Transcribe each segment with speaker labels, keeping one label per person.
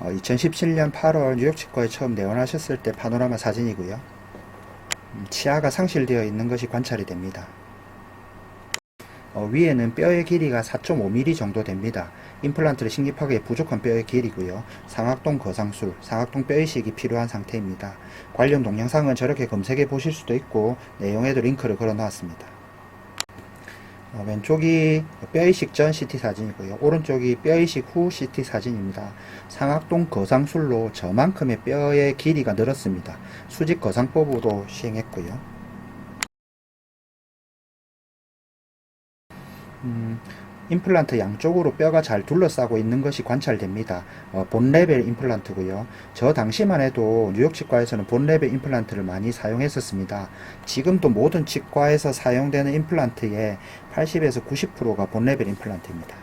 Speaker 1: 2017년 8월 뉴욕 치과에 처음 내원하셨을 때 파노라마 사진이고요. 치아가 상실되어 있는 것이 관찰이 됩니다. 위에는 뼈의 길이가 4.5mm 정도 됩니다. 임플란트를 식립하기에 부족한 뼈의 길이고요. 상악동 거상술, 상악동 뼈이식이 필요한 상태입니다. 관련 동영상은 저렇게 검색해 보실 수도 있고 내용에도 링크를 걸어 놓았습니다. 왼쪽이 뼈이식 전 CT 사진이고요. 오른쪽이 뼈이식 후 CT 사진입니다. 상악동 거상술로 저만큼의 뼈의 길이가 늘었습니다. 수직 거상법으로 시행했고요. 임플란트 양쪽으로 뼈가 잘 둘러싸고 있는 것이 관찰됩니다. 본 레벨 임플란트고요. 저 당시만 해도 뉴욕 치과에서는 본 레벨 임플란트를 많이 사용했었습니다. 지금도 모든 치과에서 사용되는 임플란트의 80에서 90%가 본 레벨 임플란트입니다.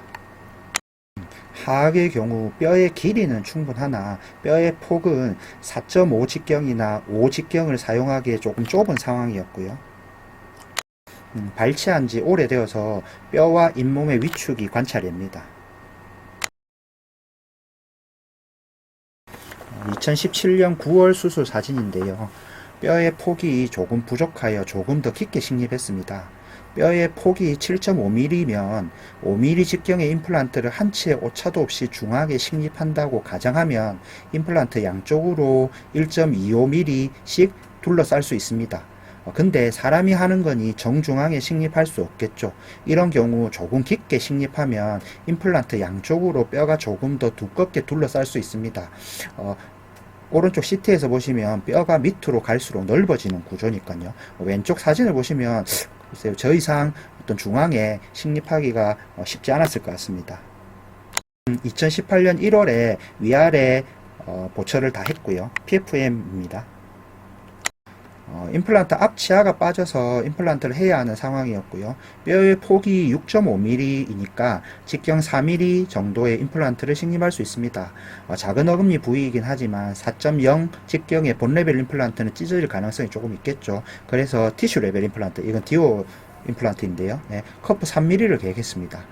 Speaker 1: 하악의 경우 뼈의 길이는 충분하나 뼈의 폭은 4.5 직경이나 5 직경을 사용하기에 조금 좁은 상황이었고요. 발치한 지 오래되어서 뼈와 잇몸의 위축이 관찰됩니다. 2017년 9월 수술 사진인데요. 뼈의 폭이 조금 부족하여 조금 더 깊게 식립했습니다. 뼈의 폭이 7.5mm면 5mm 직경의 임플란트를 한 치의 오차도 없이 중하게 식립한다고 가정하면 임플란트 양쪽으로 1.25mm씩 둘러쌀 수 있습니다. 근데 사람이 하는 거니 정중앙에 식립할 수 없겠죠. 이런 경우 조금 깊게 식립하면 임플란트 양쪽으로 뼈가 조금 더 두껍게 둘러쌀 수 있습니다. 오른쪽 CT에서 보시면 뼈가 밑으로 갈수록 넓어지는 구조니까요. 왼쪽 사진을 보시면 글쎄요, 저 이상 어떤 중앙에 식립하기가 쉽지 않았을 것 같습니다. 2018년 1월에 위아래 보철을 다 했고요. PFM입니다. 임플란트 앞치아가 빠져서 임플란트를 해야 하는 상황이었고요. 뼈의 폭이 6.5mm이니까 직경 4mm 정도의 임플란트를 식립할 수 있습니다. 작은 어금니 부위이긴 하지만 4.0 직경의 본 레벨 임플란트는 찢어질 가능성이 조금 있겠죠. 그래서 티슈 레벨 임플란트, 이건 디오 임플란트인데요. 네, 커프 3mm를 계획했습니다.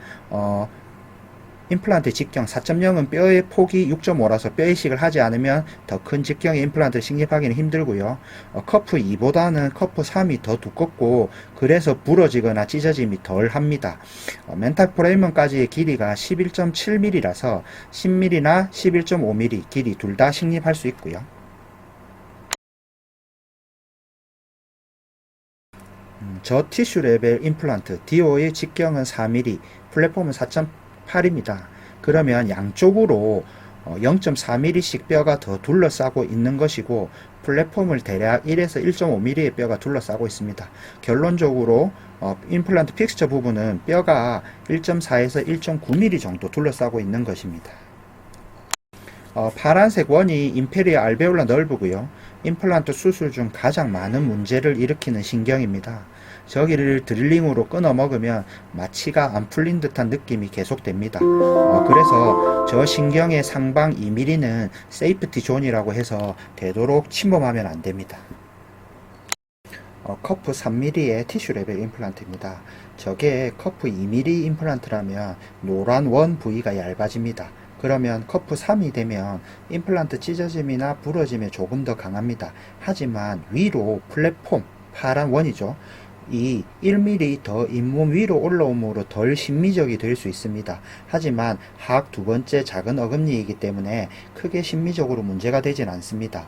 Speaker 1: 임플란트 직경 4.0은 뼈의 폭이 6.5라서 뼈이식을 하지 않으면 더 큰 직경의 임플란트를 식립하기는 힘들고요. 커프 2보다는 커프 3이 더 두껍고 그래서 부러지거나 찢어짐이 덜 합니다. 멘탈 프레임먼까지의 길이가 11.7mm라서 10mm나 11.5mm 길이 둘 다 식립할 수 있고요. 저 티슈 레벨 임플란트 DO의 직경은 4mm, 플랫폼은 4.8입니다. 그러면 양쪽으로 0.4mm씩 뼈가 더 둘러싸고 있는 것이고 플랫폼을 대략 1에서 1.5mm의 뼈가 둘러싸고 있습니다. 결론적으로 임플란트 픽스처 부분은 뼈가 1.4에서 1.9mm 정도 둘러싸고 있는 것입니다. 파란색 원이 임페리아 알베올라 널브고요. 임플란트 수술 중 가장 많은 문제를 일으키는 신경입니다. 저기를 드릴링으로 끊어 먹으면 마취가 안 풀린 듯한 느낌이 계속됩니다. 그래서 저 신경의 상방 2mm는 세이프티 존이라고 해서 되도록 침범하면 안 됩니다. 커프 3mm의 티슈 레벨 임플란트입니다. 저게 커프 2mm 임플란트라면 노란 원 부위가 얇아집니다. 그러면 커프 3이 되면 임플란트 찢어짐이나 부러짐에 조금 더 강합니다. 하지만 위로 플랫폼, 파란 원이죠. 이 1mm 더 잇몸 위로 올라옴으로 덜 심미적이 될 수 있습니다. 하지만 하악 두 번째 작은 어금니이기 때문에 크게 심미적으로 문제가 되진 않습니다.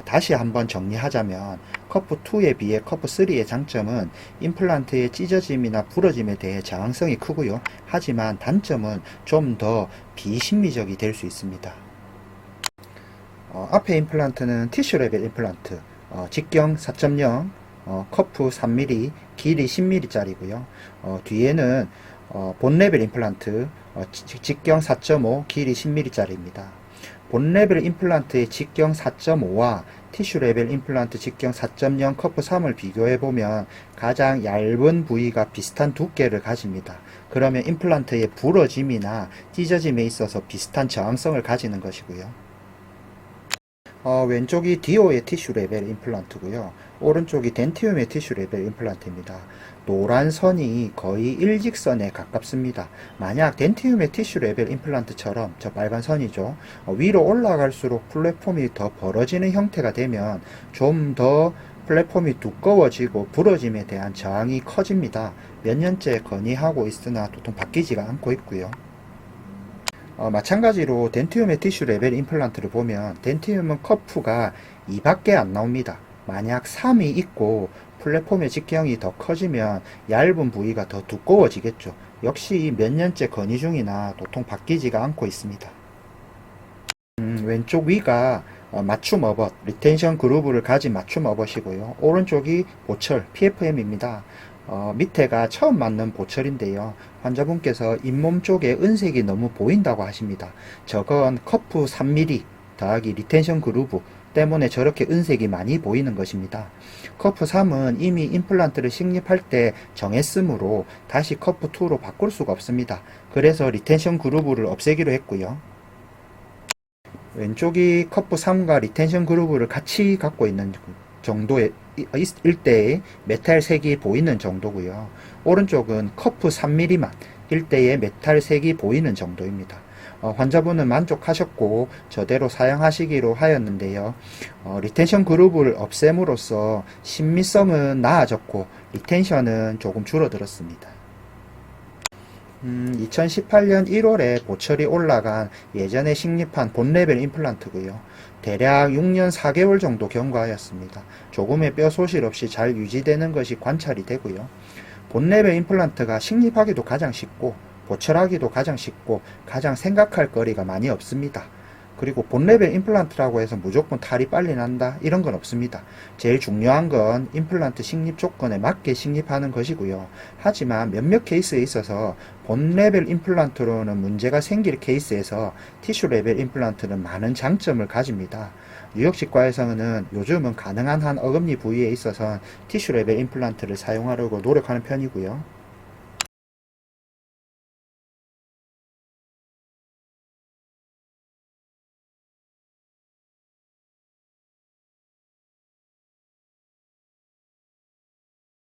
Speaker 1: 다시 한번 정리하자면 커프2에 비해 커프3의 장점은 임플란트의 찢어짐이나 부러짐에 대해 저항성이 크고요. 하지만 단점은 좀 더 비심미적이 될 수 있습니다. 앞에 임플란트는 티슈 레벨 임플란트, 직경 4.0, 커프 3mm, 길이 10mm 짜리고요. 뒤에는 본 레벨 임플란트, 직경 4.5, 길이 10mm 짜리입니다. 본 레벨 임플란트의 직경 4.5와 티슈 레벨 임플란트 직경 4.0 커프 3을 비교해보면 가장 얇은 부위가 비슷한 두께를 가집니다. 그러면 임플란트의 부러짐이나 찢어짐에 있어서 비슷한 저항성을 가지는 것이고요. 왼쪽이 디오의 티슈 레벨 임플란트고요. 오른쪽이 덴티움의 티슈 레벨 임플란트입니다. 노란 선이 거의 일직선에 가깝습니다. 만약 덴티움의 티슈 레벨 임플란트처럼 저 빨간 선이죠. 위로 올라갈수록 플랫폼이 더 벌어지는 형태가 되면 좀 더 플랫폼이 두꺼워지고 부러짐에 대한 저항이 커집니다. 몇 년째 건의하고 있으나 도통 바뀌지가 않고 있고요. 마찬가지로 덴티움의 티슈 레벨 임플란트를 보면 덴티움은 커프가 2밖에 안 나옵니다. 만약 3이 있고 플랫폼의 직경이 더 커지면 얇은 부위가 더 두꺼워지겠죠. 역시 몇 년째 건의 중이나 도통 바뀌지가 않고 있습니다. 왼쪽 위가 맞춤 어벗, 리텐션 그루브를 가진 맞춤 어벗이고요. 오른쪽이 보철, PFM입니다. 밑에가 처음 맞는 보철인데요. 환자분께서 잇몸 쪽에 은색이 너무 보인다고 하십니다. 저건 커프 3mm 더하기 리텐션 그루브 때문에 저렇게 은색이 많이 보이는 것입니다. 커프 3은 이미 임플란트를 식립할 때 정했으므로 다시 커프 2로 바꿀 수가 없습니다. 그래서 리텐션 그루브를 없애기로 했고요. 왼쪽이 커프 3과 리텐션 그루브를 같이 갖고 있는 정도의 일대의 메탈 색이 보이는 정도고요. 오른쪽은 커프 3mm만 일대의 메탈 색이 보이는 정도입니다. 환자분은 만족하셨고 저대로 사용하시기로 하였는데요. 리텐션 그루브를 없앰으로써 신미성은 나아졌고 리텐션은 조금 줄어들었습니다. 2018년 1월에 보철이 올라간 예전에 식립한 본레벨 임플란트고요. 대략 6년 4개월 정도 경과하였습니다. 조금의 뼈 소실 없이 잘 유지되는 것이 관찰이 되고요. 본레벨 임플란트가 식립하기도 가장 쉽고 보철하기도 가장 쉽고 가장 생각할 거리가 많이 없습니다. 그리고 본레벨 임플란트라고 해서 무조건 탈이 빨리 난다 이런 건 없습니다. 제일 중요한 건 임플란트 식립 조건에 맞게 식립하는 것이고요. 하지만 몇몇 케이스에 있어서 본레벨 임플란트로는 문제가 생길 케이스에서 티슈 레벨 임플란트는 많은 장점을 가집니다. 뉴욕치과에서는 요즘은 가능한 한 어금니 부위에 있어서 티슈 레벨 임플란트를 사용하려고 노력하는 편이고요.